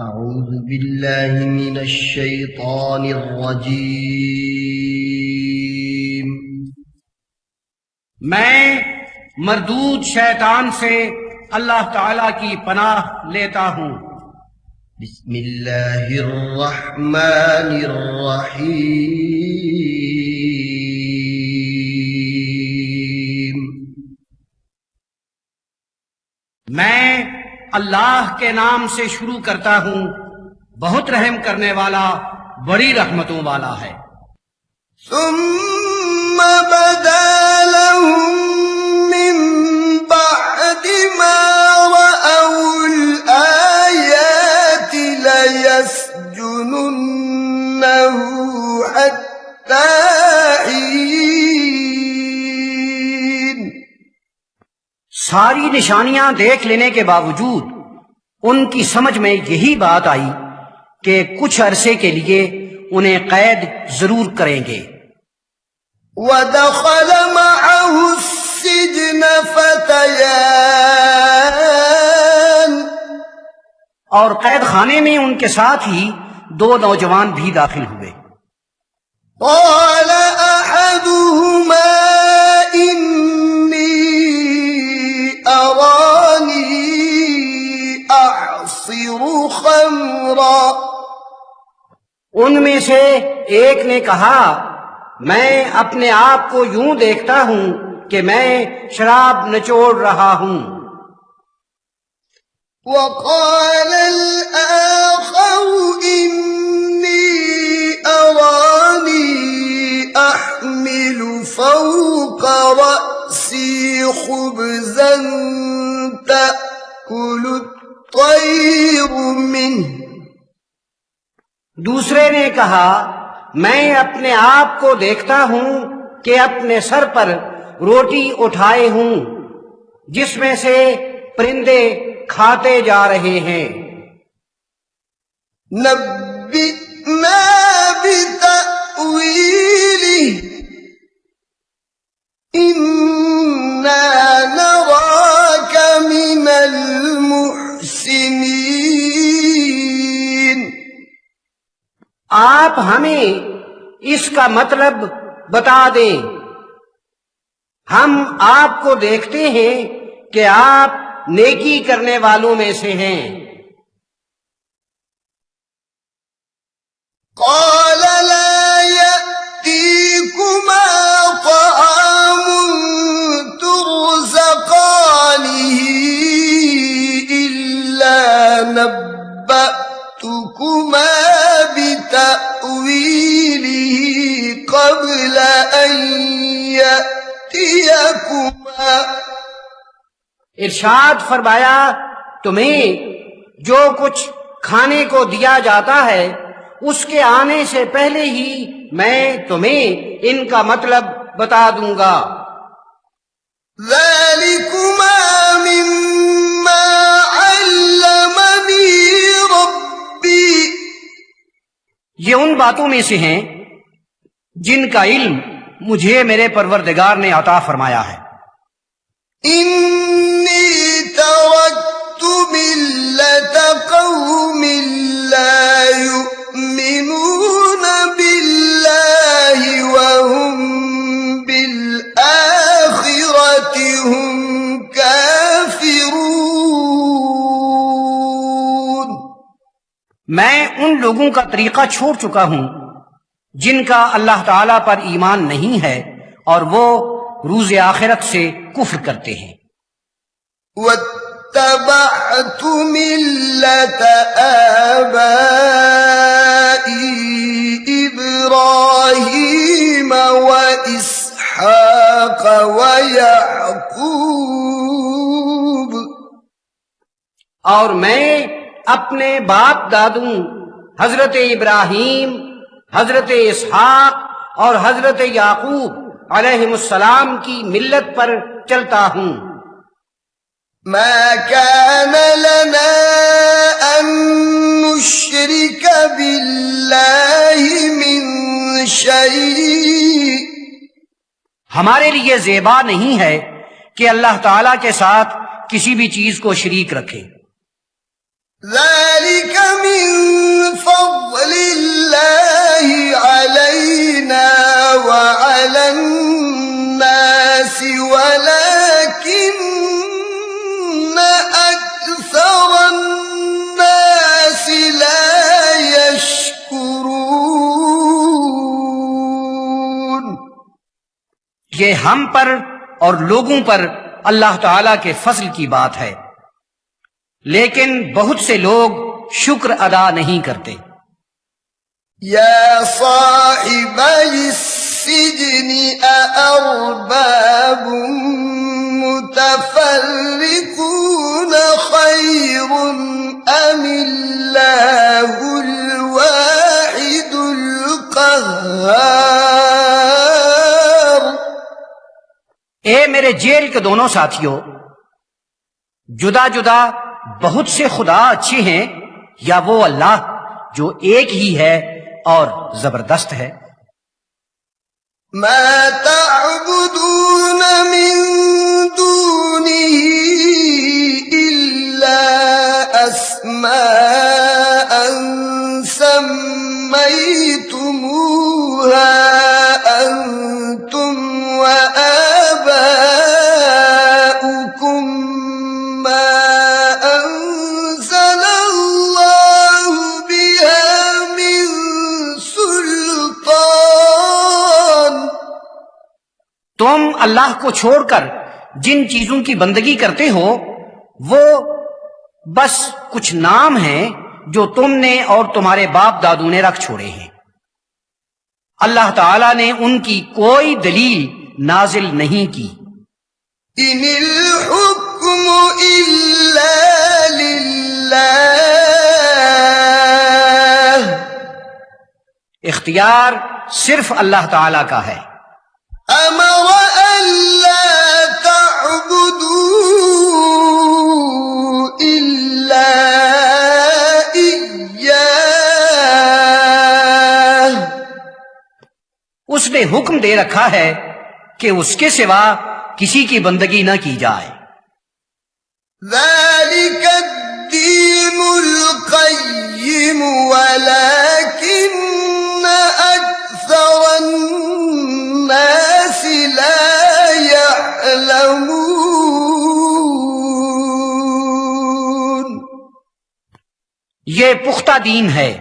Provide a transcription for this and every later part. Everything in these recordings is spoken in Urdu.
أعوذ بالله من الشيطان الرجيم میں مردود شیطان سے اللہ تعالی کی پناہ لیتا ہوں۔ بسم الله الرحمن الرحيم میں اللہ کے نام سے شروع کرتا ہوں، بہت رحم کرنے والا، بڑی رحمتوں والا ہے۔ ثم بدا لهم من بعد ما رأوا الآيات ليسجننه حتى حين۔ ساری نشانیاں دیکھ لینے کے باوجود ان کی سمجھ میں یہی بات آئی کہ کچھ عرصے کے لیے انہیں قید ضرور کریں گے۔ ودخل معه السجن فتيان، اور قید خانے میں ان کے ساتھ ہی 2 نوجوان بھی داخل ہوئے۔ قال أحدهما إني أراني أعصر خمرا، ان میں سے ایک نے کہا، میں اپنے آپ کو یوں دیکھتا ہوں کہ میں شراب نچوڑ رہا ہوں۔ وقال الآخر إني أراني أحمل فوق رأسي خبزا تأكل الطير منه، دوسرے نے کہا، میں اپنے آپ کو دیکھتا ہوں کہ اپنے سر پر روٹی اٹھائے ہوں جس میں سے پرندے کھاتے جا رہے ہیں۔ نبئنا بتأويله إنا نراك من المحسنين، آپ ہمیں اس کا مطلب بتا دیں، ہم آپ کو دیکھتے ہیں کہ آپ نیکی کرنے والوں میں سے ہیں۔ قال لا يأتيكما طعام ترزقانه إلا نبأتكما بتأويله قبل أن يأتيكما، ارشاد فرمایا، تمہیں جو کچھ کھانے کو دیا جاتا ہے اس کے آنے سے پہلے ہی میں تمہیں ان کا مطلب بتا دوں گا۔ ذلكما مما علمني ربي، یہ ان باتوں میں سے ہیں جن کا علم مجھے میرے پروردگار نے عطا فرمایا ہے۔ إني تركت ملة قوم لا يؤمنون بالله وهم بالآخرة هم كافرون، میں ان لوگوں کا طریقہ چھوڑ چکا ہوں جن کا اللہ تعالی پر ایمان نہیں ہے اور وہ روز آخرت سے کفر کرتے ہیں۔ واتبعت ملة آبائي إبراهيم وإسحاق ويعقوب، اور میں اپنے باپ دادوں حضرت ابراہیم، حضرت اسحاق اور حضرت یعقوب علیہم السلام کی ملت پر چلتا ہوں۔ ما كان لنا أن نشرك بالله من شيء، ہمارے لیے زیبا نہیں ہے کہ اللہ تعالی کے ساتھ کسی بھی چیز کو شریک رکھے۔ ذلك من یہ ہم پر اور لوگوں پر اللہ تعالی کے فضل کی بات ہے، لیکن بہت سے لوگ شکر ادا نہیں کرتے۔ يا صاحبي السجن أأرباب متفرقون خير أم الله الواحد القهار؟ اے میرے جیل کے دونوں ساتھیوں، جدا جدا بہت سے خدا اچھے ہیں یا وہ اللہ جو ایک ہی ہے اور زبردست ہے؟ ما تعبدون من دونه إلا أسماء سميتموها أنتم وآباؤكم ما أنزل الله بها من سلطان۔ تم اللہ کو چھوڑ کر جن چیزوں کی بندگی کرتے ہو وہ بس کچھ نام ہیں جو تم نے اور تمہارے باپ دادوں نے رکھ چھوڑے ہیں۔ اللہ تعالی نے ان کی کوئی دلیل نازل نہیں کی۔ إن الحكم إلا لله، اختیار صرف اللہ تعالی کا ہے۔ أمر ألا تعبدوا إلا إياه، اس نے حکم دے رکھا ہے کہ اس کے سوا کسی کی بندگی نہ کی جائے۔ ذلك الدين القيم ولكن أكثر الناس لا يعلمون۔ یہ پختہ دین ہے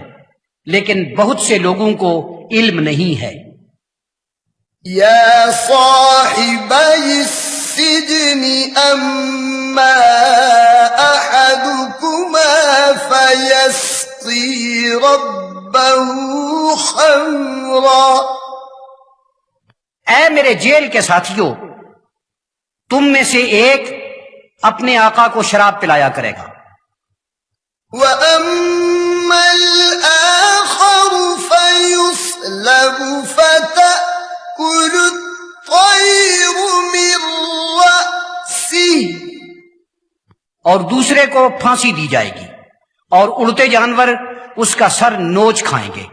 لیکن بہت سے لوگوں کو علم نہیں ہے۔ يا صاحبي السجن أما أحدكما فيسقي ربه خمرا۔ اے میرے جیل کے ساتھیوں، تم میں سے ایک اپنے آقا کو شراب پلایا کرے گا، وأما الآخر فيصلب فتأكل الطير من رأسه، اور دوسرے کو پھانسی دی جائے گی اور اڑتے جانور اس کا سر نوچ کھائیں گے۔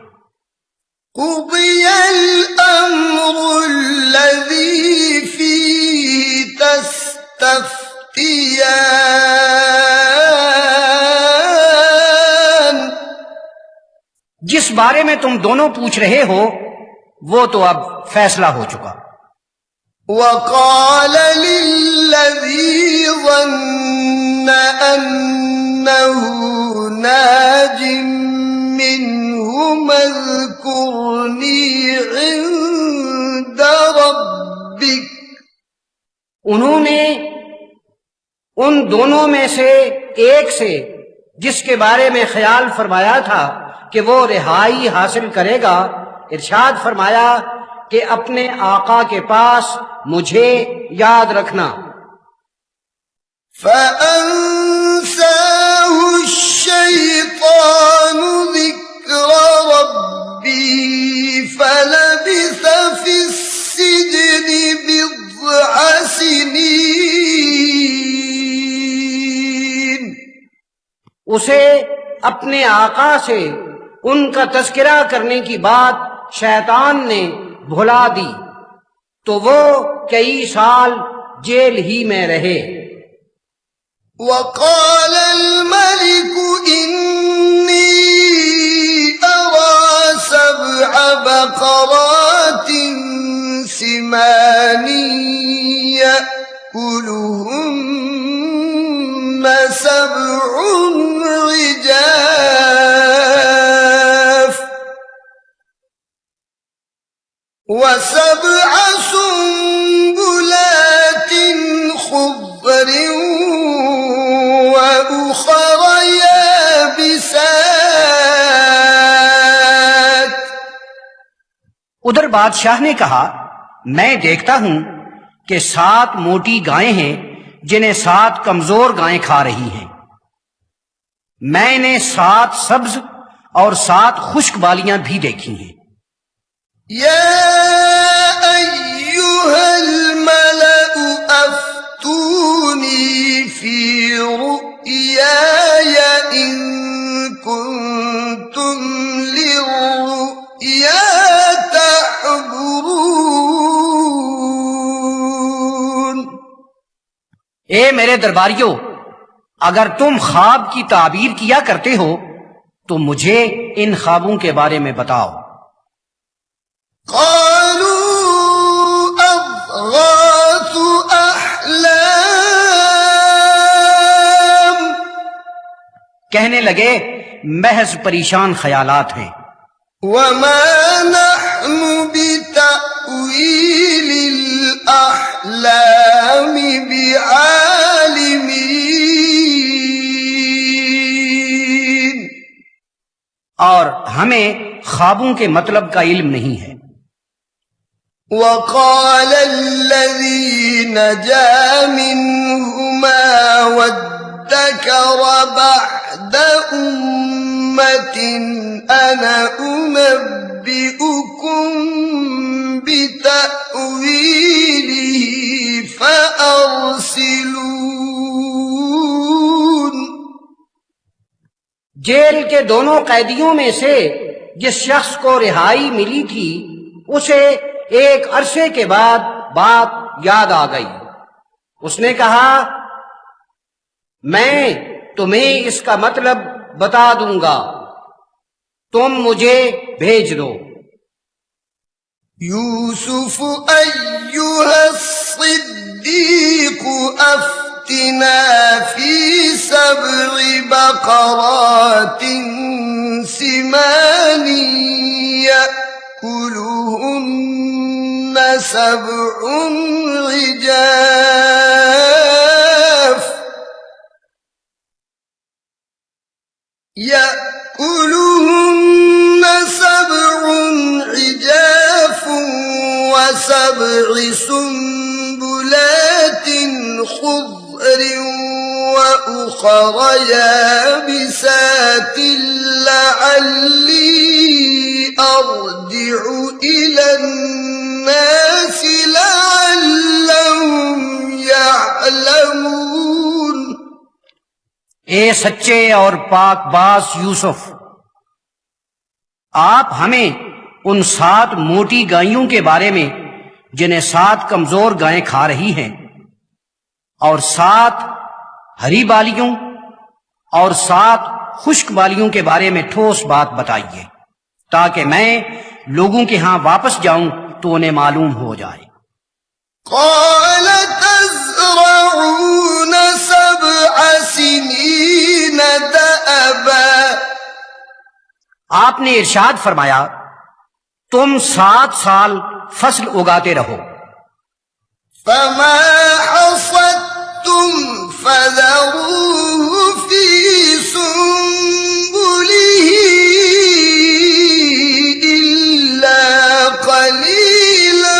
قضي الأمر الذي فيه تستفتيان، جس بارے میں تم دونوں پوچھ رہے ہو وہ تو اب فیصلہ ہو چکا۔ وقال للذي ظن أنه ناج منهما اذكرني عند ربك، انہوں نے ان دونوں میں سے ایک سے جس کے بارے میں خیال فرمایا تھا کہ وہ رہائی حاصل کرے گا، ارشاد فرمایا کہ اپنے آقا کے پاس مجھے یاد رکھنا۔ فأنساه الشيطان ذكر ربي فلبث في السجن بضع سنين، اسے اپنے آقا سے ان کا تذکرہ کرنے کی بات شیطان نے بھلا دی تو وہ کئی سال جیل ہی میں رہے۔ وقال الملك إني أرى 7 بقرات سمان يأكلهن 7 عجاف و7 سنبلات ادھر بادشاہ نے کہا میں دیکھتا ہوں کہ 7 موٹی گائیں ہیں جنہیں 7 کمزور گائیں کھا رہی ہیں۔ میں نے 7 سبز اور 7 خشک بالیاں بھی دیکھی ہیں۔ يا أيها الملأ أفتوني في رؤياي إن كنتم للرؤيا تعبرون۔ اے میرے درباریوں، اگر تم خواب کی تعبیر کیا کرتے ہو تو مجھے ان خوابوں کے بارے میں بتاؤ۔ قالوا أضغاث أحلام، کہنے لگے محض پریشان خیالات ہیں۔ وما نحن بتأويل الأحلام بعالمين، اور ہمیں خوابوں کے مطلب کا علم نہیں ہے۔ وقال الذي نجا منهما وادكر بعد أمة أنا أنبئكم بتأويله فأرسلون۔ جیل کے دونوں قیدیوں میں سے جس شخص کو رہائی ملی تھی اسے ایک عرصے کے بعد بات یاد آ گئی۔ اس نے کہا میں تمہیں اس کا مطلب بتا دوں گا، تم مجھے بھیج دو۔ يوسف أيها الصديق أفتنا في 7 بقرات سمان يأكلهن 7 عجاف و7 سنبلات خضر وأخر يابسات لعلي أرجع إلى الناس لعلهم يعلمون۔ اے سچے اور پاک باز یوسف، آپ ہمیں ان 7 موٹی گائیوں کے بارے میں جنہیں 7 کمزور گائیں کھا رہی ہیں، اور 7 ہری بالیوں اور 7 خشک بالیوں کے بارے میں ٹھوس بات بتائیے تاکہ میں لوگوں کے ہاں واپس جاؤں تو انہیں معلوم ہو جائے۔ قال تزرعون 7 سنين دأبا، آپ نے ارشاد فرمایا تم 7 سال فصل اگاتے رہو، فما حصدتم فذروه في سنبله إلا قليلا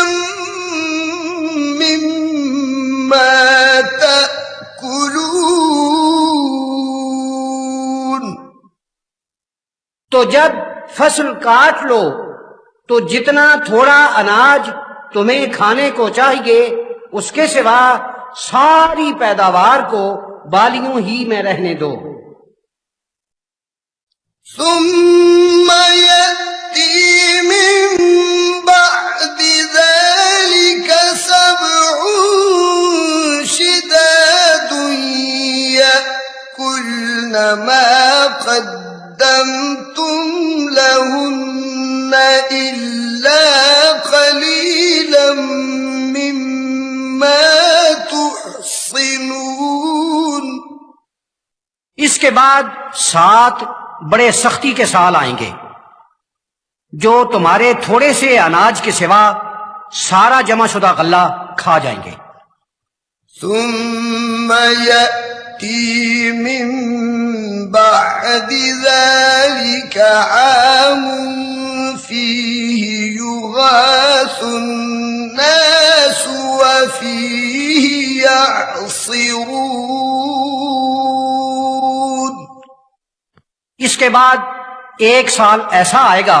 مما تأكلون۔ تو جب فصل کاٹ لو تو جتنا تھوڑا اناج تمہیں کھانے کو چاہیے اس کے سوا ساری پیداوار کو بالیوں ہی میں رہنے دو۔ ثم يأتي من بعد ذلك 7 شداد يأكلن ما قدمتم لهن إلا قليلا مما تحصنون۔ اس کے بعد 7 بڑے سختی کے سال آئیں گے جو تمہارے تھوڑے سے اناج کے سوا سارا جمع شدہ غلہ کھا جائیں گے۔ ثم يأتي من بعد ذلك عام فيه يغاث الناس وفيه يعصرون. اس کے بعد 1 سال ایسا آئے گا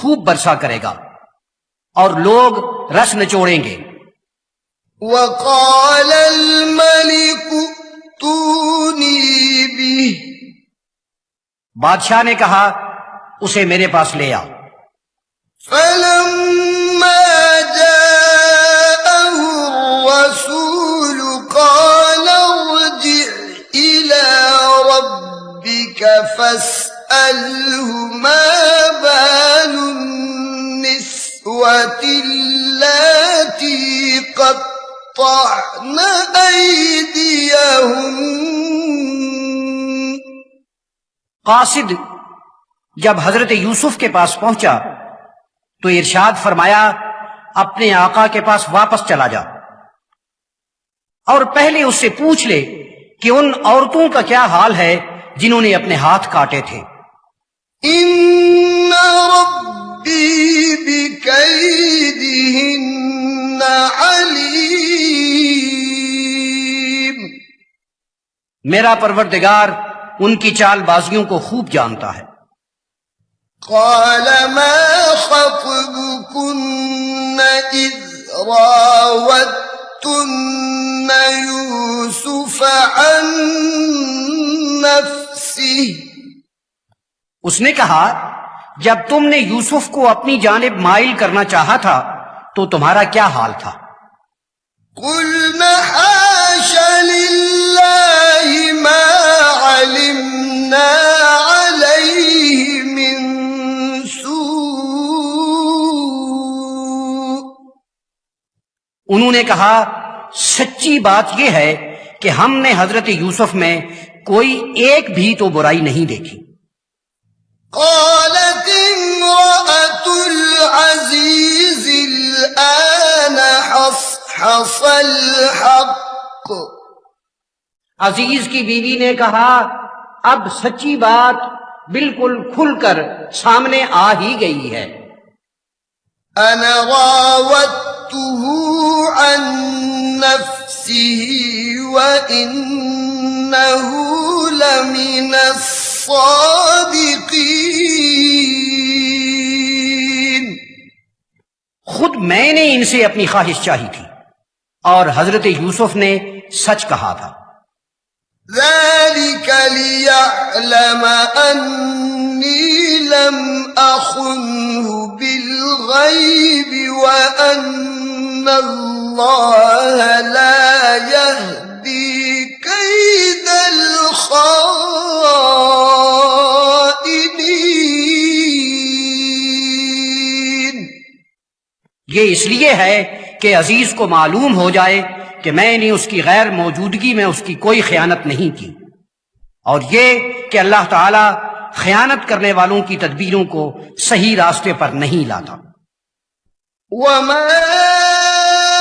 خوب برسا کرے گا اور لوگ رس نچوڑیں گے. وقال الملك ائتوني به. بادشاہ نے کہا اسے میرے پاس لے آ. فلما جاءه الرسول قال ارجع إلى ربك فاسأله ما بال النسوة اللاتي قطعن أيديهن. قاصد جب حضرت یوسف کے پاس پہنچا تو ارشاد فرمایا اپنے آقا کے پاس واپس چلا جا اور پہلے اس سے پوچھ لے کہ ان عورتوں کا کیا حال ہے جنہوں نے اپنے ہاتھ کاٹے تھے. ان ربی بکیدہن علیم. میرا پروردگار ان کی چال بازیوں کو خوب جانتا ہے. قال ما خطبكن إذ راوتن يوسف عن نفسه. اس نے کہا جب تم نے یوسف کو اپنی جانب مائل کرنا چاہا تھا تو تمہارا کیا حال تھا؟ قلنا حاش لله ما علمنا عليه من سوء. انہوں نے کہا سچی بات یہ ہے کہ ہم نے حضرت یوسف میں کوئی ایک بھی تو برائی نہیں دیکھی. قالت امرأة العزيز الآن حصحص الحق. عزیز کی بیوی نے کہا اب سچی بات بالکل کھل کر سامنے آ ہی گئی ہے. أنا راودته عن نفسه وإنه لمن الصادقين. خود میں نے ان سے اپنی خواہش چاہی تھی اور حضرت یوسف نے سچ کہا تھا. ذلك ليعلم أني لم أخنه بالغيب وأن الله لا يهدي كيد الخائنين. یہ اس لیے ہے کہ عزیز کو معلوم ہو جائے کہ میں نے اس کی غیر موجودگی میں اس کی کوئی خیانت نہیں کی، اور یہ کہ اللہ تعالی خیانت کرنے والوں کی تدبیروں کو صحیح راستے پر نہیں لاتا. وما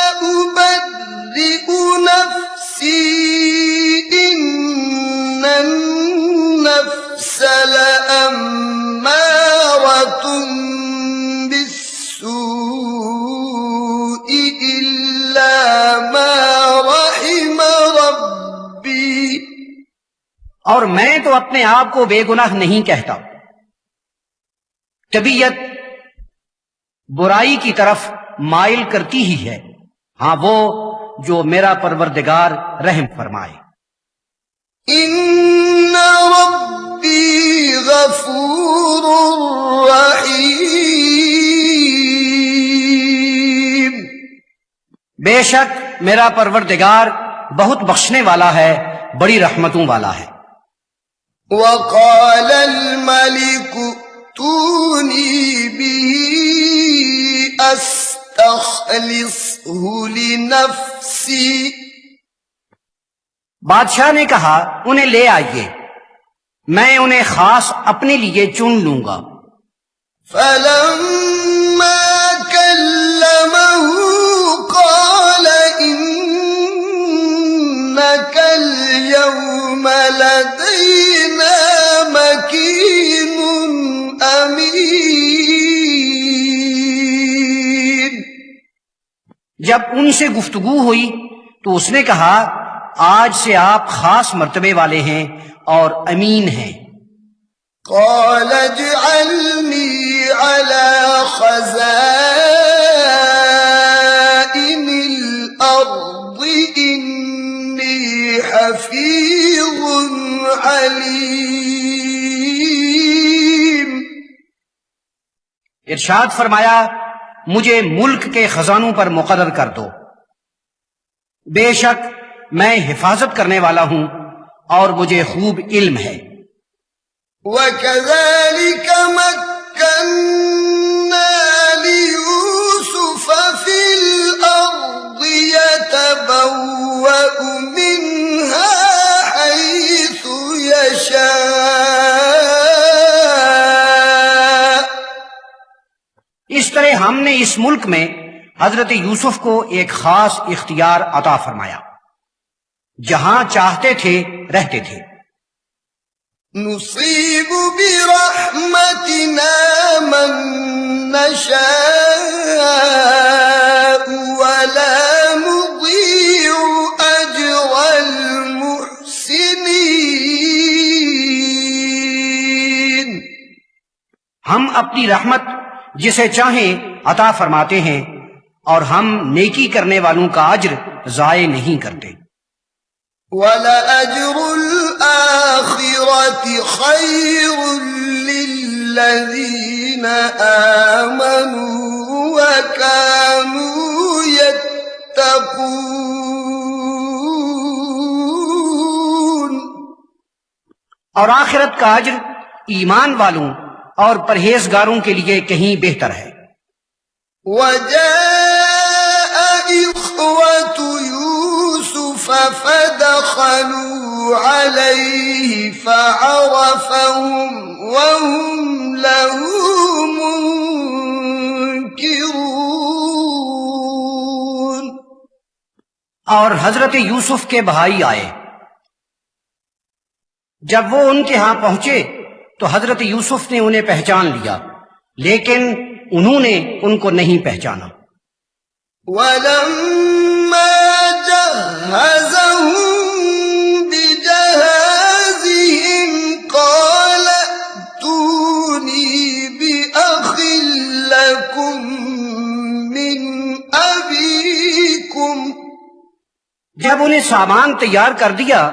أبرئ نفسي إن النفس لأمارة بالسوء إلا ما رحم ربي. اور میں تو اپنے آپ کو بے گناہ نہیں کہتا. طبیعت برائی کی طرف مائل کرتی ہی ہے، ہاں وہ جو میرا پروردگار رحم فرمائے. ان ربی غفور رحیم. بے شک میرا پروردگار بہت بخشنے والا ہے، بڑی رحمتوں والا ہے. وقال الملك ائتوني به استخلصه لنفسي. بادشاہ نے کہا انہیں لے آئیے، میں انہیں خاص اپنے لیے چن لوں گا. فلما كلمه قال إنك اليوم لدينا مكين أمين. جب ان سے گفتگو ہوئی تو اس نے کہا آج سے آپ خاص مرتبے والے ہیں اور امین ہیں۔ قال اجعلني على خزائن الأرض إني حفيظ عليم۔ ارشاد فرمایا مجھے ملک کے خزانوں پر مقرر کر دو، بے شک میں حفاظت کرنے والا ہوں اور مجھے خوب علم ہے۔ وَكَذَلِكَ مَكَّنَّا لِيُوسُفَ فِي الْأَرْضِ يَتَبَوَّأُ مِنْهَا حَيْثُ يَشَاءُ۔ اس طرح ہم نے اس ملک میں حضرت یوسف کو ایک خاص اختیار عطا فرمایا، جہاں چاہتے تھے رہتے تھے۔ نصيب برحمتنا من نشاء ولا نضيع أجر المحسنين۔ ہم اپنی رحمت جسے چاہیں عطا فرماتے ہیں اور ہم نیکی کرنے والوں کا اجر ضائع نہیں کرتے۔ وَلَأَجْرُ الْآخِرَةِ خَيْرٌ لِّلَّذِينَ آمَنُوا وَكَانُوا يَتَّقُونَ۔ اور آخرت کا اجر ایمان والوں اور پرہیزگاروں کے لیے کہیں بہتر ہے۔ وَجَاءَ إِخْوَةُ يُوسُفَ فَدَخَلُوا عَلَيْهِ فَعَرَفَهُمْ وَهُمْ لَهُ مُنكِرُونَ۔ اور حضرت یوسف کے بھائی آئے، جب وہ ان کے ہاں پہنچے تو حضرت یوسف نے انہیں پہچان لیا، لیکن انہوں نے ان کو نہیں پہچانا۔ وَلَمَّا جَهَّزَهُم بِجَهَازِهِمْ قَالَ ائْتُونِي بِأَخٍ لَّكُم مِّنْ أَبِيكُمْ۔ جب انہیں سامان تیار کر دیا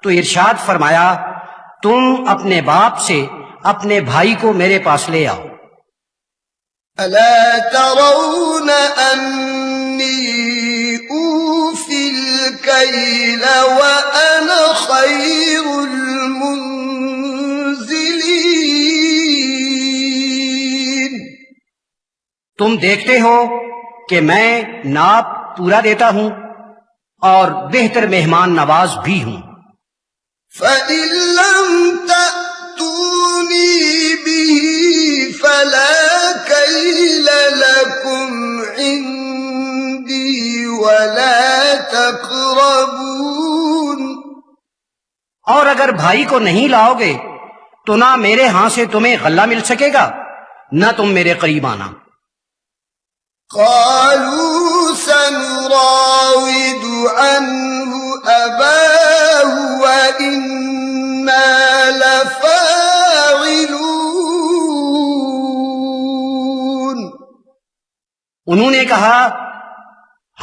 تو ارشاد فرمایا تم اپنے باپ سے اپنے بھائی کو میرے پاس لے آؤ۔ أَلَا تَرَوْنَ أَنِّي أُوفِي الْكَيْلَ وَأَنَا خَيْرُ الْمُنزِلِينَ۔ تم دیکھتے ہو کہ میں ناپ پورا دیتا ہوں اور بہتر مہمان نواز بھی ہوں۔ فَإِن لَّمْ تَأْتُونِي بِهِ فَلَا كَيْلَ لَكُمْ عِندِي وَلَا تَقْرَبُونَ۔ اور اگر بھائی کو نہیں لاؤ گے تو نہ میرے ہاں سے تمہیں غلہ مل سکے گا نہ تم میرے قریب آنا۔ قالوا سنراود عنه أباه وإنا لفاعلون۔ انہوں نے کہا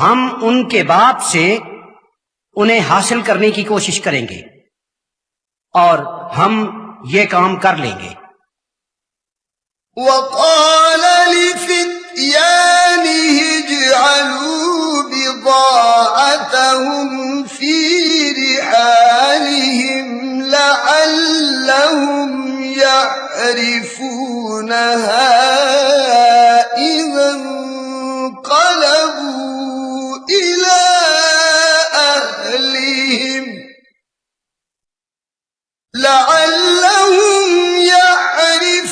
ہم ان کے باپ سے انہیں حاصل کرنے کی کوشش کریں گے اور ہم یہ کام کر لیں گے۔ وقال لفتيانه اجعلوا بضاعتهم في رحالهم لعلهم يعرفونها إذا انقلبوا إلى أهلهم لعلهم يعرفونها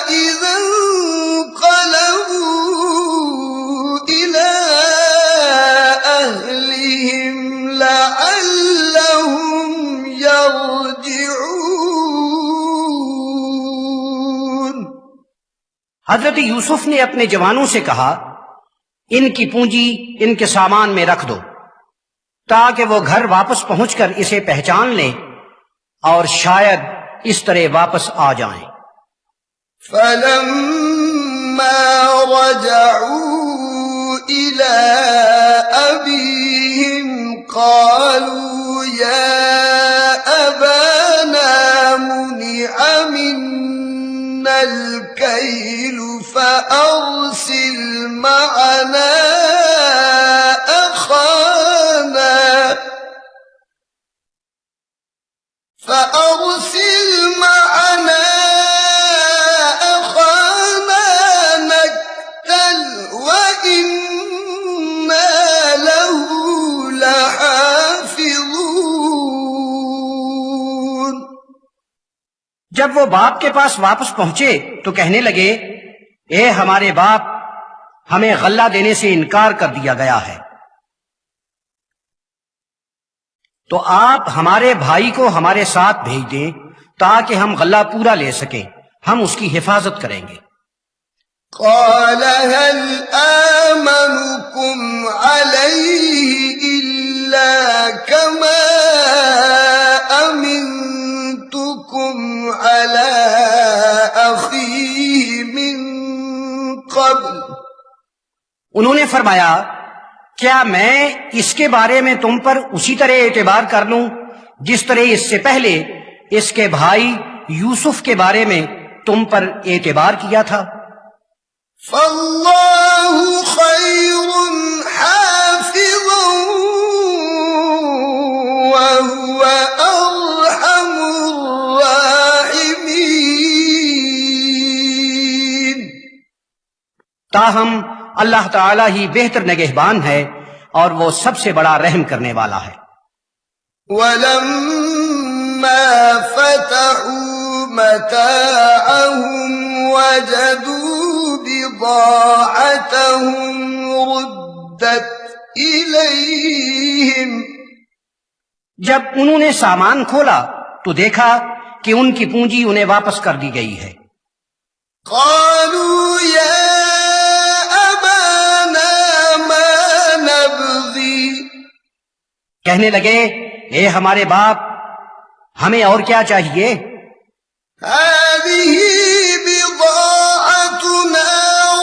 إذا انقلبوا إلى أهلهم لعلهم يرجعون۔ حضرت یوسف نے اپنے جوانوں سے کہا ان کی پونجی ان کے سامان میں رکھ دو تاکہ وہ گھر واپس پہنچ کر اسے پہچان لیں اور شاید اس طرح واپس آ جائیں۔ فلما رجعوا إلى أبيهم قالوا يا أبانا منع منا الكيل فأرسل معنا أخانا نكتل وإنا له لحافظون۔ جب وہ باپ کے پاس واپس پہنچے تو کہنے لگے اے ہمارے باپ، ہمیں غلہ دینے سے انکار کر دیا گیا ہے، تو آپ ہمارے بھائی کو ہمارے ساتھ بھیج دیں تاکہ ہم غلہ پورا لے سکیں، ہم اس کی حفاظت کریں گے۔ قال هل آمنكم عليه إلا كما أمنتكم على أخيه من قبل۔ انہوں نے فرمایا کیا میں اس کے بارے میں تم پر اسی طرح اعتبار کر لوں جس طرح اس سے پہلے اس کے بھائی یوسف کے بارے میں تم پر اعتبار کیا تھا؟ فاللہ خیر حافظا وهو ارحم الراحمین۔ تاہم اللہ تعالی ہی بہتر نگہبان ہے اور وہ سب سے بڑا رحم کرنے والا ہے۔ وَلَمَّا فَتَحُوا مَتَاعَهُمْ وَجَدُوا بِضَاعَتَهُمْ رُدَّتْ إِلَيْهِمْ۔ جب انہوں نے سامان کھولا تو دیکھا کہ ان کی پونجی انہیں واپس کر دی گئی ہے۔ قَالُوا يَا کہنے لگے اے ہمارے باپ، ہمیں اور کیا چاہیے؟ هذه بضاعتنا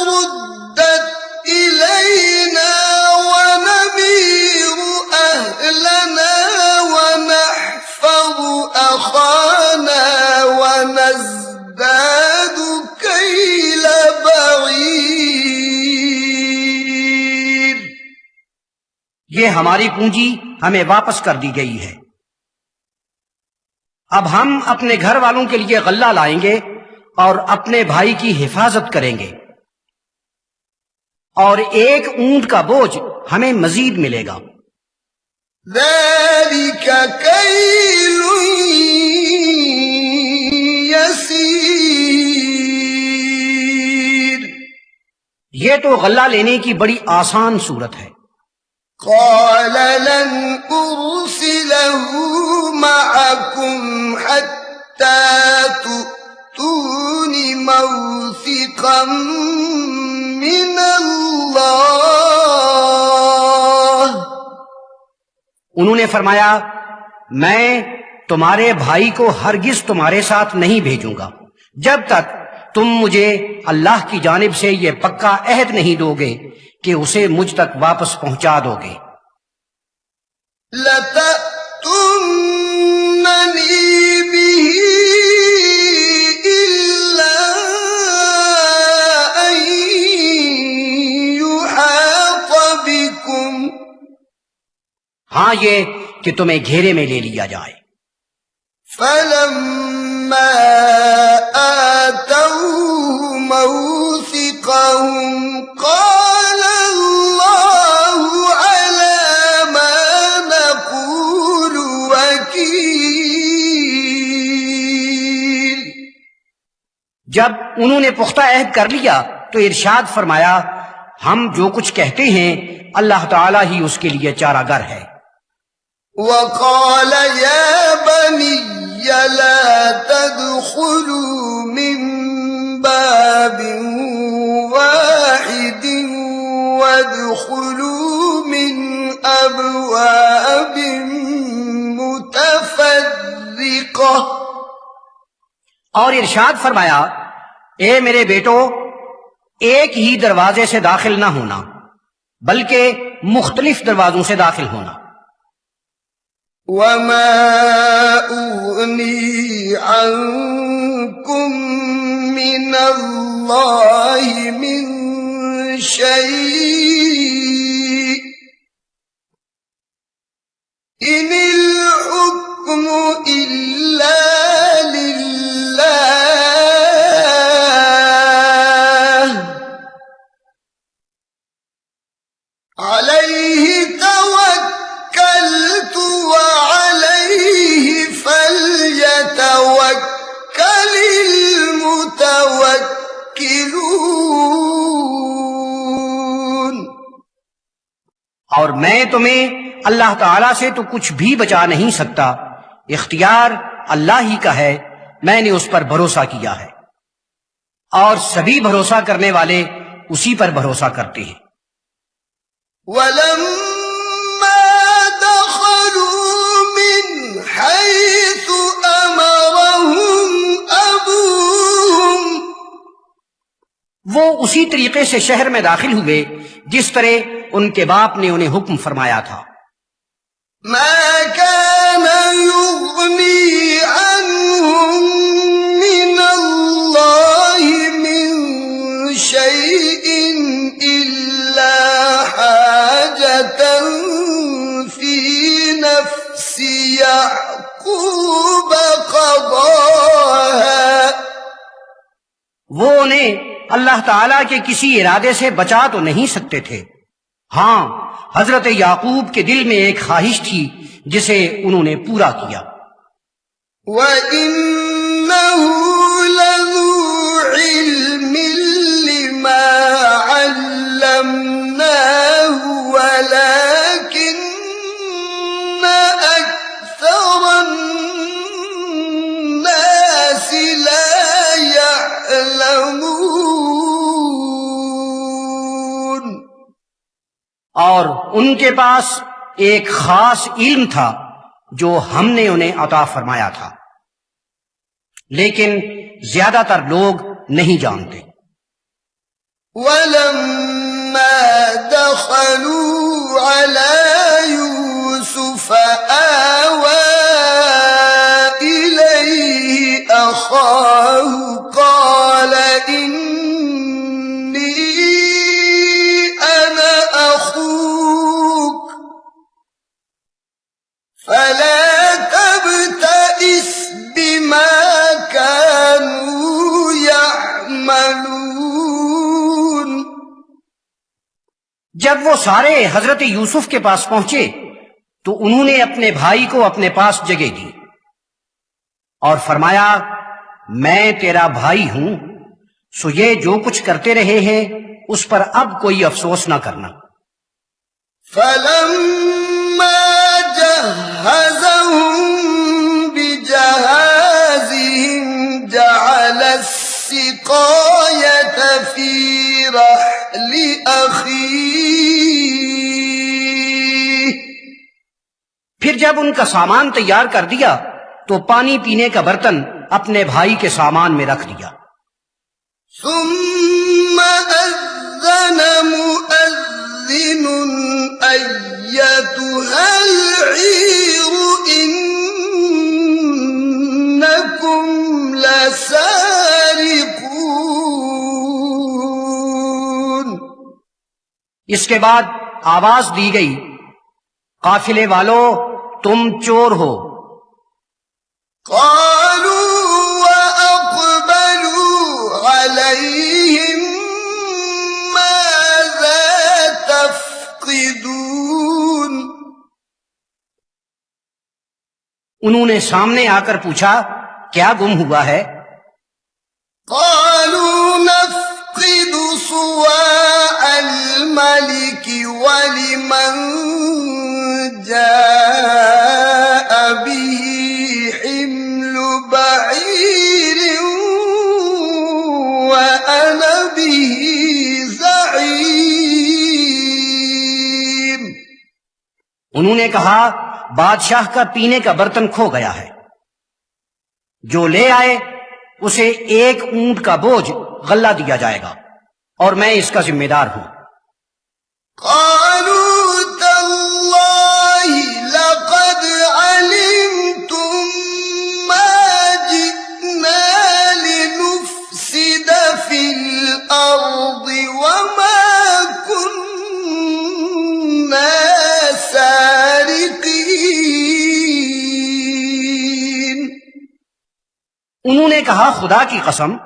ردت إلينا ونمير أهلنا ونحفظ أخانا ونزداد كيل بعير۔ یہ ہماری پونجی ہمیں واپس کر دی گئی ہے، اب ہم اپنے گھر والوں کے لیے غلہ لائیں گے اور اپنے بھائی کی حفاظت کریں گے، اور ایک اونٹ کا بوجھ ہمیں مزید ملے گا۔ ذلك كيل يسير۔ یہ تو غلہ لینے کی بڑی آسان صورت ہے۔ قال لن أرسله معكم حتى تؤتون موثقا من الله۔ انہوں نے فرمایا میں تمہارے بھائی کو ہرگز تمہارے ساتھ نہیں بھیجوں گا جب تک تم مجھے اللہ کی جانب سے یہ پکا عہد نہیں دو گے کہ اسے مجھ تک واپس پہنچا دو گے۔ لَتَأْتُنَّنِي بِهِ إِلَّا أَن يُحَاطَ بِكُمْ۔ ہاں یہ کہ تمہیں گھیرے میں لے لیا جائے۔ فَلَمَّا آتَوْهُ مَوْثِقَهُمْ قَالَ اللَّهُ عَلَى مَا نَقُولُ وَكِيلٌ۔ جب انہوں نے پختہ عہد کر لیا تو ارشاد فرمایا ہم جو کچھ کہتے ہیں اللہ تعالی ہی اس کے لیے چارہ گر ہے۔ وَقَالَ يَا بَنِيَّ لَا تَدْخُلُوا مِن بَابٍ طريقة اور ارشاد فرمایا اے میرے بیٹو ایک ہی دروازے سے داخل نہ ہونا بلکہ مختلف دروازوں سے داخل ہونا. وما أغني عنكم من الله من شيء إن الحكم إلا لله عليه توكلت وعليه فليتوكل المتوكلون. اور میں تمہیں اللہ تعالی سے تو کچھ بھی بچا نہیں سکتا، اختیار اللہ ہی کا ہے، میں نے اس پر بھروسہ کیا ہے، اور سبھی بھروسہ کرنے والے اسی پر بھروسہ کرتے ہیں. ولما دخلوا من حيث أمرهم أبوهم وہ اسی طریقے سے شہر میں داخل ہوئے جس طرح ان کے باپ نے انہیں حکم فرمایا تھا. ما كان يغني عنهم من الله من شيء إلا حاجة في نفس يعقوب قضاها. وہ انہیں اللہ تعالیٰ کے کسی ارادے سے بچا تو نہیں سکتے تھے، ہاں حضرت یعقوب کے دل میں ایک خواہش تھی جسے انہوں نے پورا کیا. وَإِنَّهُ لَذُو عِلْمٍ لِّمَا عَلَّمْنَاهُ وَلَكِنَّ أَكْثَرَ النَّاسِ لَا يَعْلَمُونَ. اور ان کے پاس ایک خاص علم تھا جو ہم نے انہیں عطا فرمایا تھا، لیکن زیادہ تر لوگ نہیں جانتے. وَلَمَّا دَخَلُوا عَلَى يُوسُفَ آوَى إِلَيْهِ أَخَاهُ قَالَ إِنِّي أَنَا أَخُوكَ فَلَا تَبْتَئِسْ بِمَا كَانُوا يَعْمَلُونَ. جب وہ سارے حضرت یوسف کے پاس پہنچے تو انہوں نے اپنے بھائی کو اپنے پاس جگہ دی اور فرمایا میں تیرا بھائی ہوں، سو یہ جو کچھ کرتے رہے ہیں اس پر اب کوئی افسوس نہ کرنا. فَلَمَّا جَهَّزَهُم بِجَهَازِهِمْ جَعَلَ السِّقَايَةَ فِي رَحْلِ أَخِيهِ. پھر جب ان کا سامان تیار کر دیا تو پانی پینے کا برتن اپنے بھائی کے سامان میں رکھ دیا. ثُمَّ أَذَّنَ مُؤَذِّنٌ أَيَّتُهَا الْعِيرُ إِنَّكُمْ لَسَارِقُونَ. اس کے بعد آواز دی گئی قافلے والو تم چور ہو. قالوا وأقبلوا عليهم ماذا تفقدون. انہوں نے سامنے آ کر پوچھا کیا گم ہوا ہے؟ قالوا نفقد صواع الملك ولمن جاء به حمل بعير وأنا به زعيم. انہوں نے کہا بادشاہ کا پینے کا برتن کھو گیا ہے جو لے آئے اسے 1 اونٹ کا بوجھ غلہ دیا جائے گا اور میں اس کا ذمہ دار ہوں۔ قالوا تالله لقد علمتم ما جئنا لنفسد في الأرض وما كنا سارقين۔ انہوں نے کہا خدا کی قسم،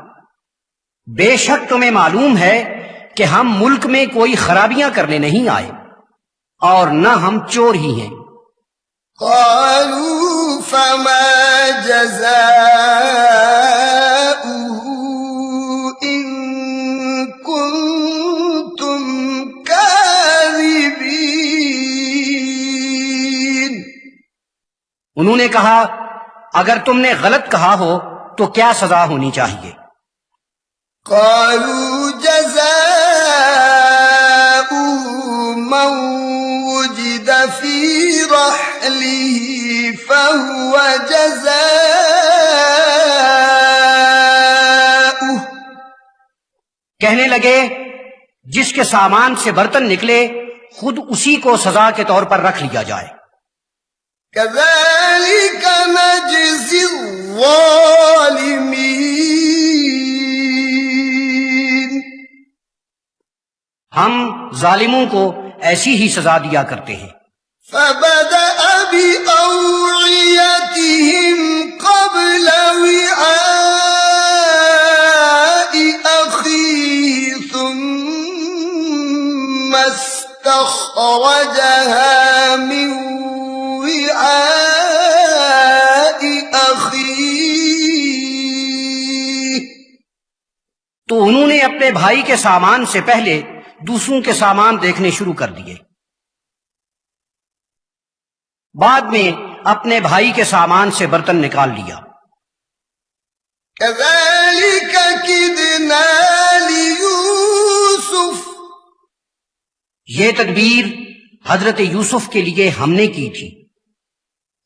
بے شک تمہیں معلوم ہے کہ ہم ملک میں کوئی خرابیاں کرنے نہیں آئے اور نہ ہم چور ہی ہیں۔ قالوا فما جزاؤه إن كنتم كاذبين۔ انہوں نے کہا اگر تم نے غلط کہا ہو تو کیا سزا ہونی چاہیے؟ قالوا جزاؤه من وجد في رحله فهو جزاؤه۔ کہنے لگے جس کے سامان سے برتن نکلے خود اسی کو سزا کے طور پر رکھ لیا جائے۔ كذلك نجزي الظالمين۔ ہم ظالموں کو ایسی ہی سزا دیا کرتے ہیں۔ فبدأ بأوعيتهم قبل وعاء أخيه ثم استخرجها من وعاء أخيه۔ تو انہوں نے اپنے بھائی کے سامان سے پہلے دوسروں کے سامان دیکھنے شروع کر دیے، بعد میں اپنے بھائی کے سامان سے برتن نکال لیا۔ كذلك كدنا ليوسف۔ یہ تدبیر حضرت یوسف کے لیے ہم نے کی تھی۔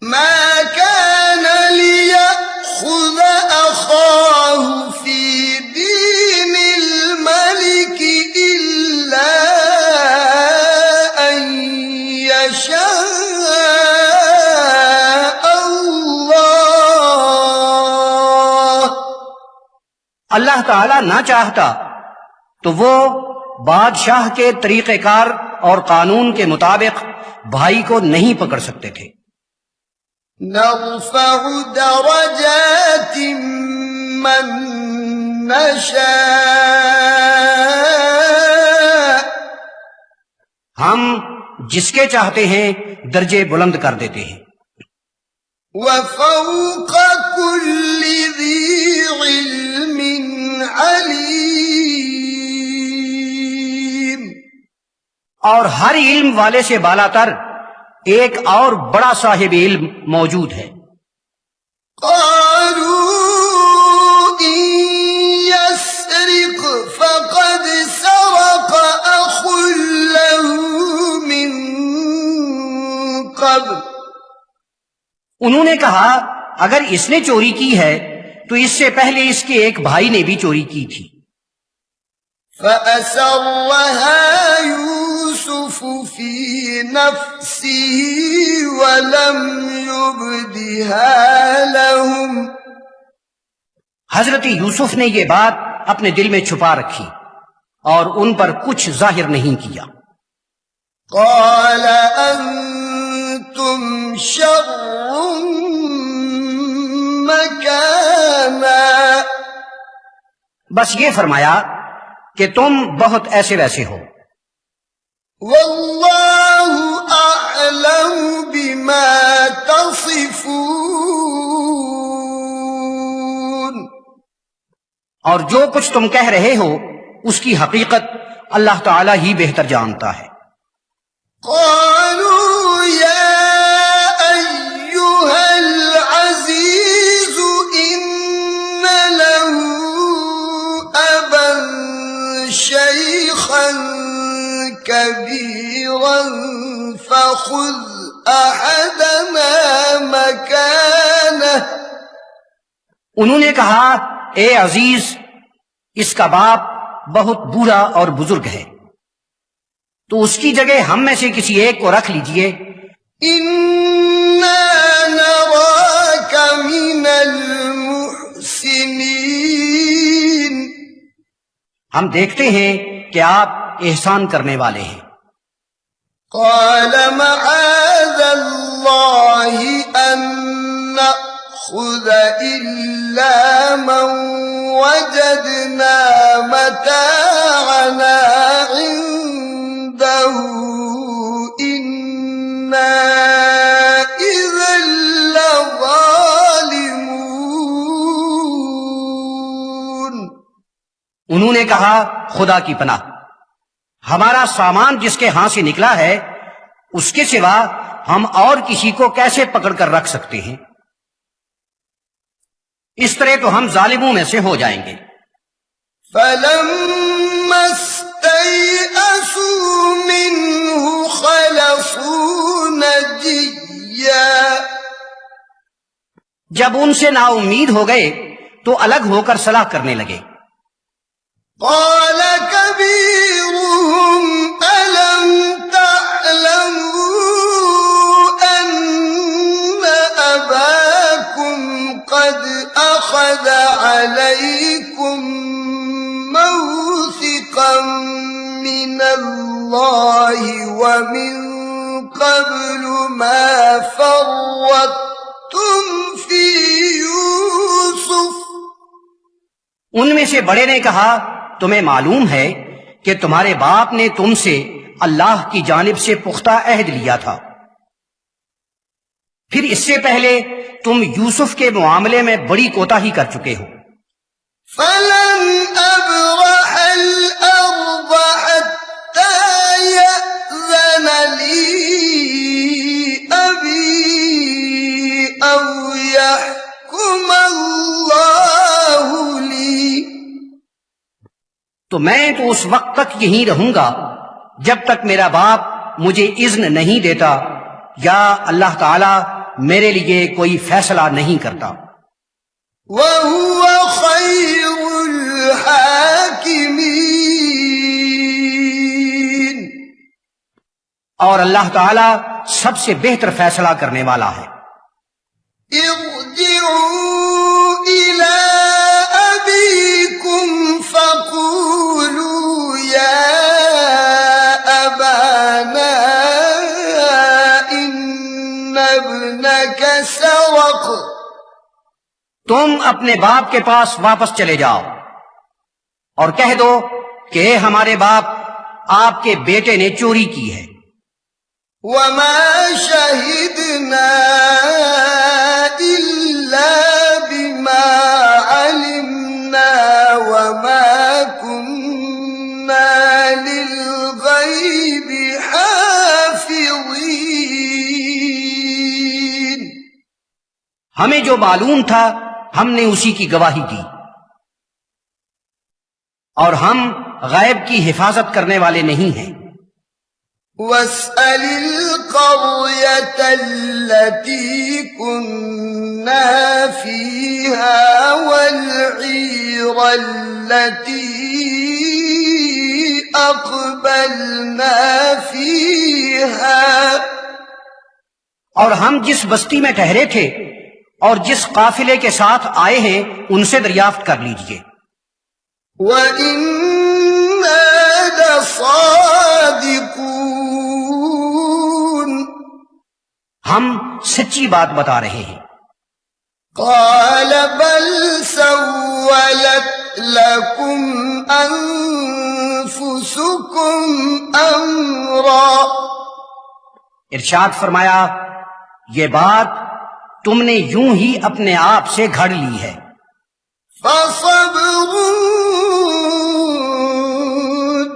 ما كان ليأخذ أخاه في دين الملك إلا أن يشاء الله۔ اللہ تعالی نہ چاہتا تو وہ بادشاہ کے طریقہ کار اور قانون کے مطابق بھائی کو نہیں پکڑ سکتے تھے۔ نرفع درجات من نشاء۔ ہم جس کے چاہتے ہیں درجے بلند کر دیتے ہیں۔ وفوق كل ذي علم عليم۔ اور ہر علم والے سے بالا تر ایک اور بڑا صاحب علم موجود ہے۔ قالوا إن يسرق فقد سرق أخ له من قبل۔ انہوں نے کہا اگر اس نے چوری کی ہے تو اس سے پہلے اس کے ایک بھائی نے بھی چوری کی تھی۔ فأسرها يوسف في نفسه ولم يبدها لهم۔ حضرت یوسف نے یہ بات اپنے دل میں چھپا رکھی اور ان پر کچھ ظاہر نہیں کیا۔ قال أنتم شر مكانا۔ بس یہ فرمایا کہ تم بہت ایسے ویسے ہو، والله أعلم بما تصفون۔ اور جو کچھ تم کہہ رہے ہو اس کی حقیقت اللہ تعالی ہی بہتر جانتا ہے۔ قالوا يا أيها العزيز إن له أبا شيخا كبيرا فخذ أحدنا مكانه انہوں نے کہا اے عزیز اس کا باپ بہت بوڑھا اور بزرگ ہے، تو اس کی جگہ ہم میں سے کسی ایک کو رکھ لیجئے۔ إنا نراك من المحسنين ہم دیکھتے ہیں کہ آپ احسان کرنے والے ہیں۔ قال معاذ الله أن نأخذ إلا من وجدنا متاعنا عنده إنا إذا لظالمون۔ انہوں نے کہا خدا کی پناہ، ہمارا سامان جس کے ہاں سے نکلا ہے اس کے سوا ہم اور کسی کو کیسے پکڑ کر رکھ سکتے ہیں؟ اس طرح تو ہم ظالموں میں سے ہو جائیں گے۔ فلما استيئسوا منه خلصوا نجيا۔ جب ان سے نا امید ہو گئے تو الگ ہو کر صلاح کرنے لگے۔ قال كبيرهم ألم تعلموا أن أباكم قد أخذ عليكم موثقا من الله ومن قبل ما فرطتم في يوسف۔ ان میں سے بڑے نے کہا تمہیں معلوم ہے کہ تمہارے باپ نے تم سے اللہ کی جانب سے پختہ عہد لیا تھا، پھر اس سے پہلے تم یوسف کے معاملے میں بڑی کوتاہی کر چکے ہو۔ فلن أبرح الأرض حتى يأذن لي أبي أو يحكم الله لي۔ تو میں تو اس وقت تک یہیں رہوں گا جب تک میرا باپ مجھے اذن نہیں دیتا یا اللہ تعالی میرے لیے کوئی فیصلہ نہیں کرتا۔ وهو خير الحاكمين۔ اور اللہ تعالی سب سے بہتر فیصلہ کرنے والا ہے۔ ارجعوا إلى أبيكم فقولوا يا أبانا إن ابنك سرق۔ تم اپنے باپ کے پاس واپس چلے جاؤ اور کہہ دو کہ اے ہمارے باپ، آپ کے بیٹے نے چوری کی ہے۔ وما شهدنا إلا بما علمنا وما كنا للغيب حافظين۔ ہمیں جو معلوم تھا ہم نے اسی کی گواہی دی، اور ہم غیب کی حفاظت کرنے والے نہیں ہیں۔ واسأل القرية التي كنا فيها والعير التي أقبلنا فيها۔ اور ہم جس بستی میں ٹھہرے تھے اور جس قافلے کے ساتھ آئے ہیں ان سے دریافت کر لیجئے۔ وَإِنَّا لَصَادِقُونَ۔ ہم سچی بات بتا رہے ہیں۔ قال بل سولت لكم أنفسكم أمرا۔ ارشاد فرمایا یہ بات تم نے یوں ہی اپنے آپ سے گھڑ لی ہے۔ فصبر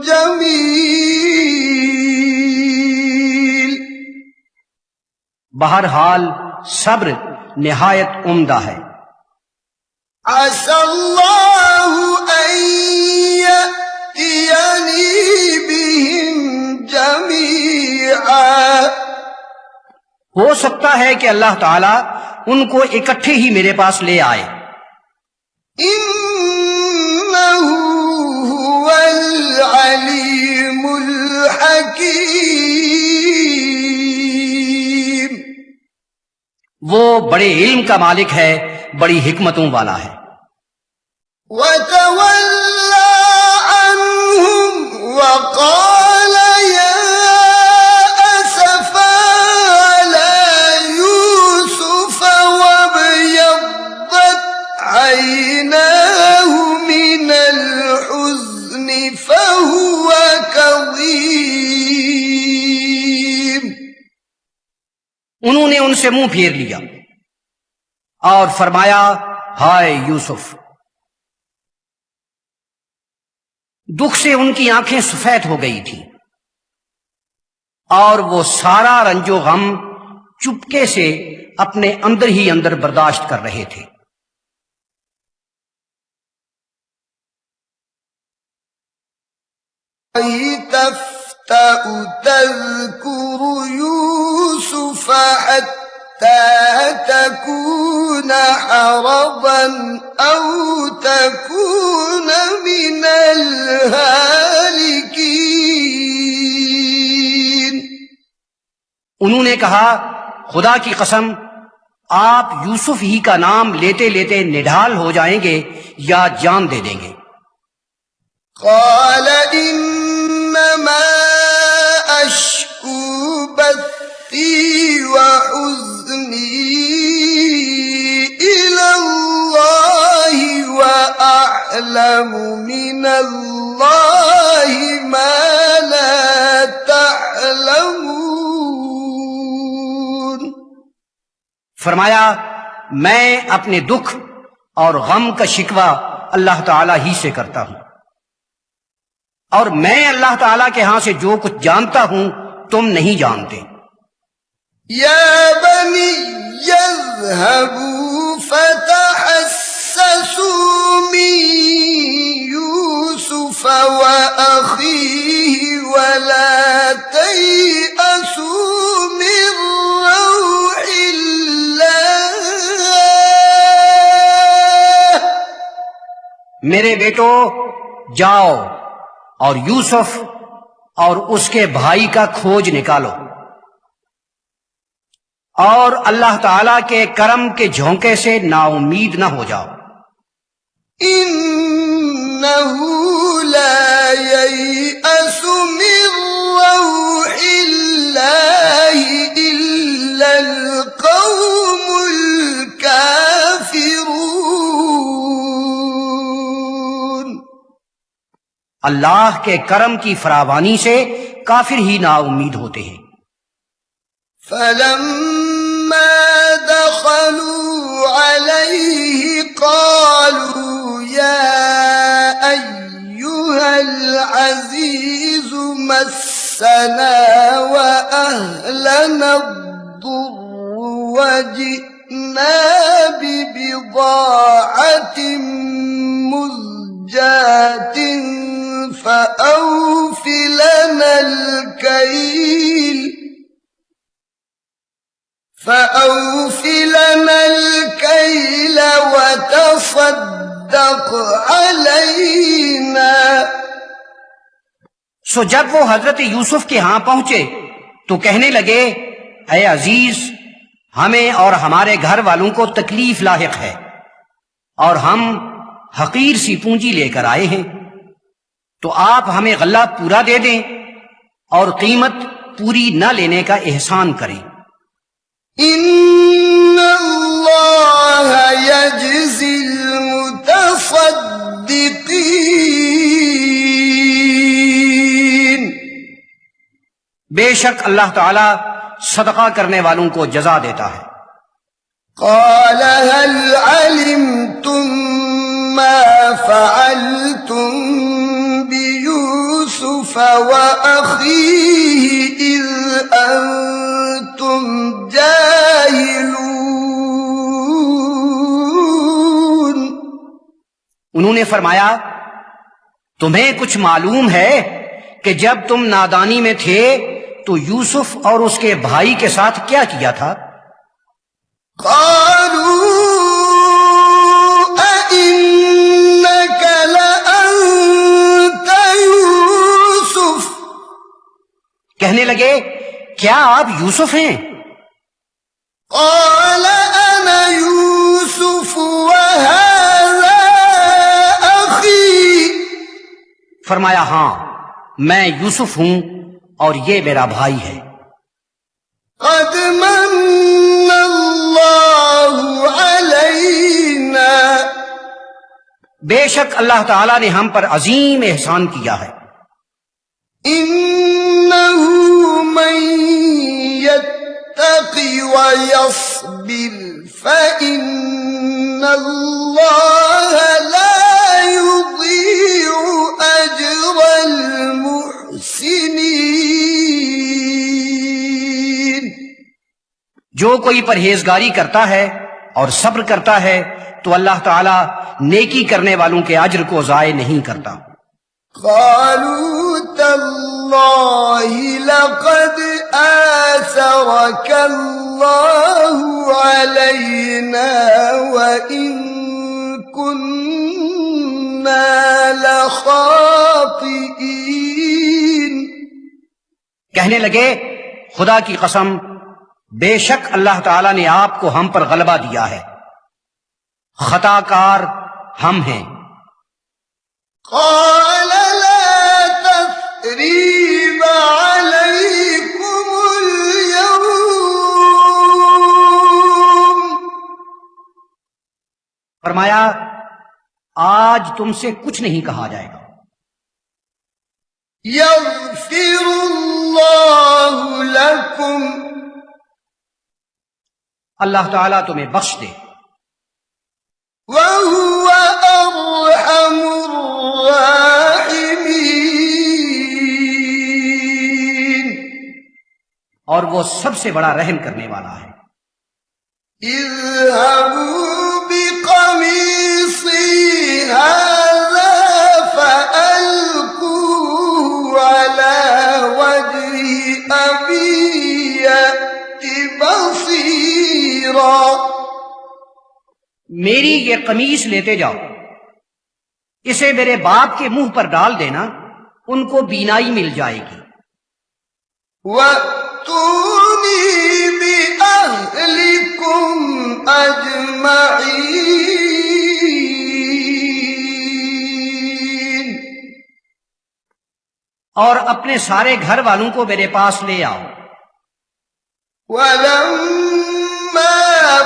جمیل۔ بہرحال صبر نہایت عمدہ ہے۔ عسى الله أن يأتيني بهم جميعا۔ ہو سکتا ہے کہ اللہ تعالیٰ ان کو اکٹھے ہی میرے پاس لے آئے۔ إنه هو العليم الحكيم. وہ بڑے علم کا مالک ہے، بڑی حکمتوں والا ہے. وتولى عنهم وقال يا أسفا على يوسف وابيضت عيناه من الحزن فهو كظيم. انہوں نے ان سے منہ پھیر لیا اور فرمایا، ہائے یوسف. دکھ سے ان کی آنکھیں سفید ہو گئی تھی اور وہ سارا رنج و غم چپکے سے اپنے اندر ہی اندر برداشت کر رہے تھے. تفتأ تذكر يوسف حتى تكون حرضا أو تكون من الهالكين. انہوں نے کہا، خدا کی قسم، آپ یوسف ہی کا نام لیتے لیتے نڈھال ہو جائیں گے یا جان دے دیں گے. قال إنما أشكو بثي وحزني إلى الله وأعلم من الله ما لا تعلمون. فرمایا، میں اپنے دکھ اور غم کا شکوہ اللہ تعالی ہی سے کرتا ہوں، اور میں اللہ تعالیٰ کے ہاں سے جو کچھ جانتا ہوں تم نہیں جانتے. يا بني يذهبوا فتحسسوا من يوسف وأخيه ولا تيأسوا من روح الله. میرے بیٹو، جاؤ اور یوسف اور اس کے بھائی کا کھوج نکالو، اور اللہ تعالی کے کرم کے جھونکے سے نا امید نہ ہو جاؤ. إنه لا ييأس من روح الله إلا القوم الكافرون. اللہ کے کرم کی فراوانی سے کافر ہی نا امید ہوتے ہیں. فلما دخلوا عليه قالوا يا أيها العزيز مسنا وأهلنا الضر وجئنا ببضاعة مزجاة فأوف لنا الكيل وتصدق علينا. سو جب وہ حضرت یوسف کے ہاں پہنچے تو کہنے لگے، اے عزیز، ہمیں اور ہمارے گھر والوں کو تکلیف لاحق ہے اور ہم حقیر سی پونجی لے کر آئے ہیں، تو آپ ہمیں غلہ پورا دے دیں اور قیمت پوری نہ لینے کا احسان کریں. ان اللہ یجزی المتصدقین. بے شک اللہ تعالی صدقہ کرنے والوں کو جزا دیتا ہے. قال هل علمتم ما فعلتم بيوسف وأخيه إذ أنتم جاهلون. انہوں نے فرمایا، تمہیں کچھ معلوم ہے کہ جب تم نادانی میں تھے تو یوسف اور اس کے بھائی کے ساتھ کیا کیا تھا؟ قالوا أئنك لگے کیا آپ یوسف ہیں؟ قال أنا يوسف وهذا أخي فرمایا ہاں میں یوسف ہوں اور یہ میرا بھائی ہے. قد من الله علينا بے شک اللہ تعالیٰ نے ہم پر عظیم احسان کیا ہے. إنه من يتق ويصبر فإن الله لا يضيع أجر المحسنين. جو کوئی پرہیزگاری کرتا ہے اور صبر کرتا ہے تو اللہ تعالیٰ نیکی کرنے والوں کے اجر کو ضائع نہیں کرتا. قالوا تالله لقد آثرك الله علينا وإن كنا لخاطئين. کہنے لگے خدا کی قسم بے شک اللہ تعالیٰ نے آپ کو ہم پر غلبہ دیا ہے، خطا کار ہم ہیں. قال لا تثريب عليكم اليوم فرمایا آج تم سے کچھ نہیں کہا جائے گا. يغفر الله لكم اللہ تعالیٰ تمہیں بخش دے، وهو أرحم الراحمين. اور وہ سب سے بڑا رحم کرنے والا ہے. اذهبوا بقميصي هذا فألقوه على وجه أبي يأت بصيرا. میری یہ قمیص لیتے جاؤ، اسے میرے باپ کے منہ پر ڈال دینا، ان کو بینائی مل جائے گی. وَأْتُونِي بِأَهْلِكُمْ أَجْمَعِينَ. اور اپنے سارے گھر والوں کو میرے پاس لے آؤ. وَلَمَّا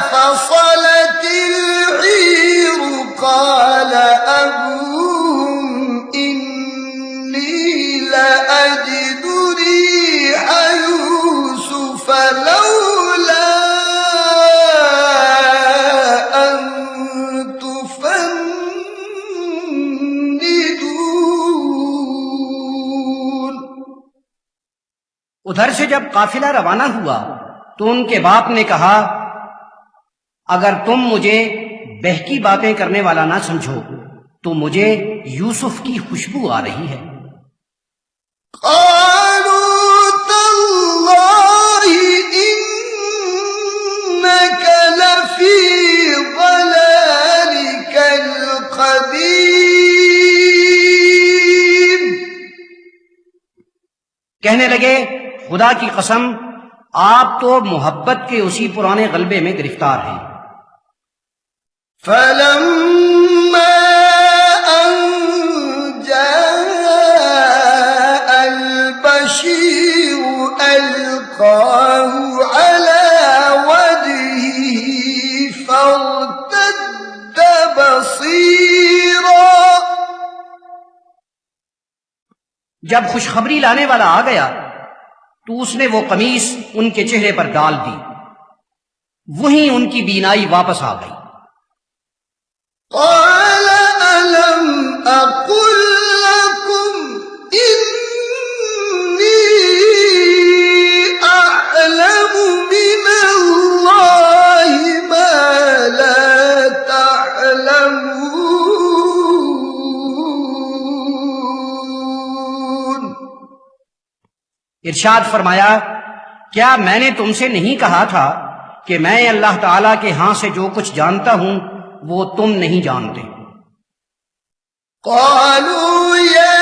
فَصَلَتِ الْعِيرُ قَالَ أَبُوهُمْ إِنِّي لَأَجِدُ رِيحَ يُوسُفَ لَوْلَا أَن تُفَنِّدُونَ. ادھر سے جب قافلہ روانہ ہوا تو ان کے باپ نے کہا اگر تم مجھے بہکی باتیں کرنے والا نہ سمجھو تو مجھے یوسف کی خوشبو آ رہی ہے. قالوا تالله إنك لفي ضلالك القديم. کہنے لگے خدا کی قسم آپ تو محبت کے اسی پرانے غلبے میں گرفتار ہیں. فلما أن جاء البشير ألقاه على وجهه فارتد بصيرا. جب خوشخبری لانے والا آ گیا تو اس نے وہ قمیص ان کے چہرے پر ڈال دی، وہیں ان کی بینائی واپس آ گئی. قال ألم أقل لكم إني أعلم من الله ما لا تعلمون. ارشاد فرمایا کیا میں نے تم سے نہیں کہا تھا کہ میں اللہ تعالیٰ کے ہاں سے جو کچھ جانتا ہوں وہ تم نہیں جانتے. قالوا يا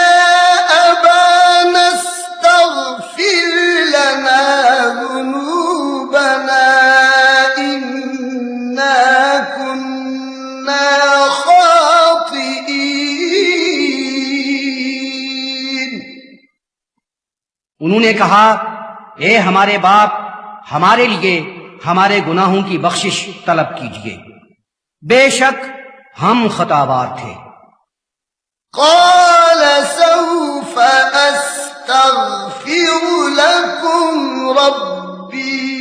أبانا استغفر لنا انہوں نے کہا اے ہمارے باپ، ہمارے لیے ہمارے گناہوں کی بخشش طلب کیجیے، بے شک ہم خطاوار تھے۔ قال سوف أستغفر لكم ربي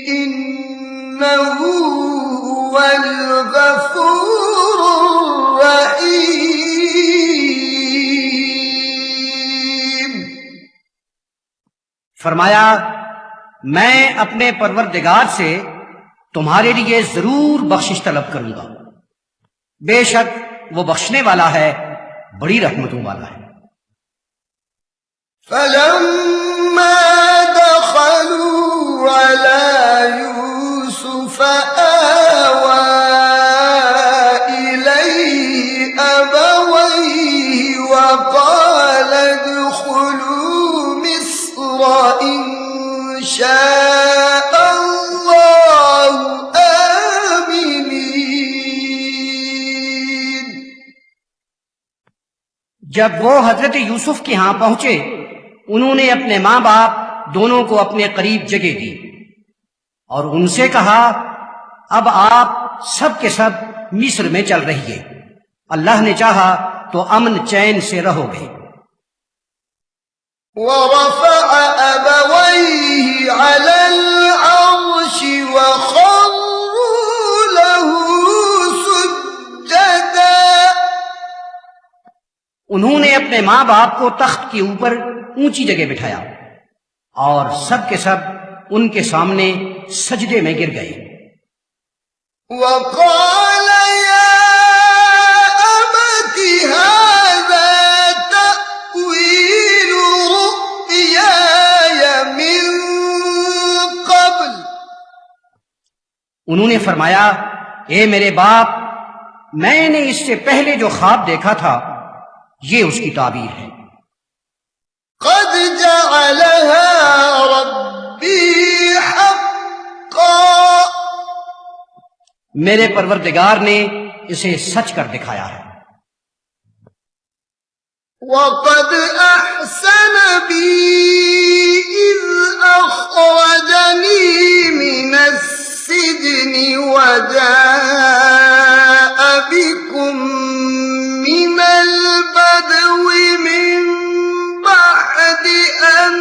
إنه هو الغفور الرحيم۔ فرمایا میں اپنے پروردگار سے تمہارے لیے ضرور بخشش طلب کروں گا، بے شک وہ بخشنے والا ہے، بڑی رحمتوں والا ہے۔ فلما دخلوا على يوسف آوى إليه أبويه وقال ادخلوا مصر إن شاء الله آمنين۔ جب وہ حضرت یوسف کے ہاں پہنچے، انہوں نے اپنے ماں باپ دونوں کو اپنے قریب جگہ دی اور ان سے کہا اب آپ سب کے سب مصر میں چل رہیے، اللہ نے چاہا تو امن چین سے رہو گے۔ ورفع أبويه على العرش وخروا له سجدا۔ انہوں نے اپنے ماں باپ کو تخت کے اوپر اونچی جگہ بٹھایا اور سب کے سب ان کے سامنے سجدے میں گر گئے۔ وقال يا أبت هذا تأويل رؤياي من قبل۔ انہوں نے فرمایا اے میرے باپ، میں نے اس سے پہلے جو خواب دیکھا تھا یہ اس کی تعبیر ہے۔ قد جعلها ربي حقا۔ میرے پروردگار نے اسے سچ کر دکھایا ہے۔ وقد أحسن بي إذ أخرجني من السجن وجاء بكم من البدو من بعد أن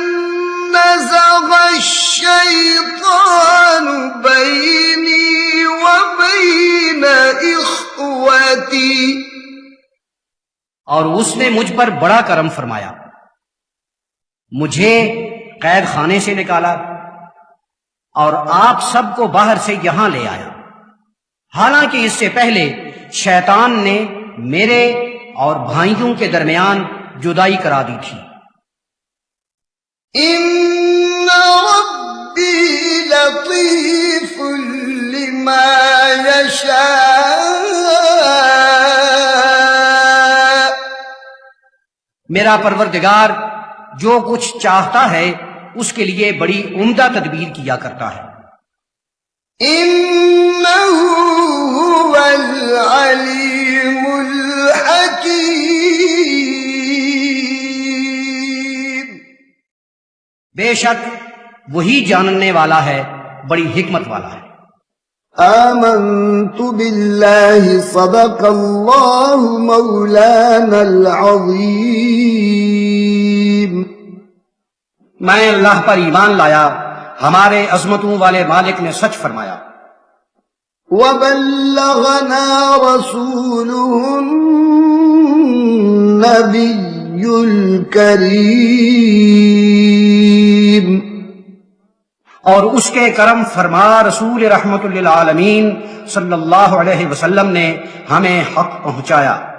نزغ الشيطان بيني وبين إخوتي۔ اور اس نے مجھ پر بڑا کرم فرمایا، مجھے قید خانے سے نکالا اور آپ سب کو باہر سے یہاں لے آیا، حالانکہ اس سے پہلے شیطان نے میرے اور بھائیوں کے درمیان جدائی کرا دی تھی۔ إن ربي لطيف لما يشاء۔ میرا پروردگار جو کچھ چاہتا ہے اس کے لیے بڑی عمدہ تدبیر کیا کرتا ہے۔ إنه هو العليم الحكيم۔ بے شک وہی جاننے والا ہے، بڑی حکمت والا ہے۔ آمنت بالله صدق الله مولانا العظيم۔ میں اللہ پر ایمان لایا، ہمارے عظمتوں والے مالک نے سچ فرمایا۔ وبلغنا رسوله النبي الكريم۔ اور اس کے کرم فرما رسول رحمت للعالمین صلی اللہ علیہ وسلم نے ہمیں حق پہنچایا۔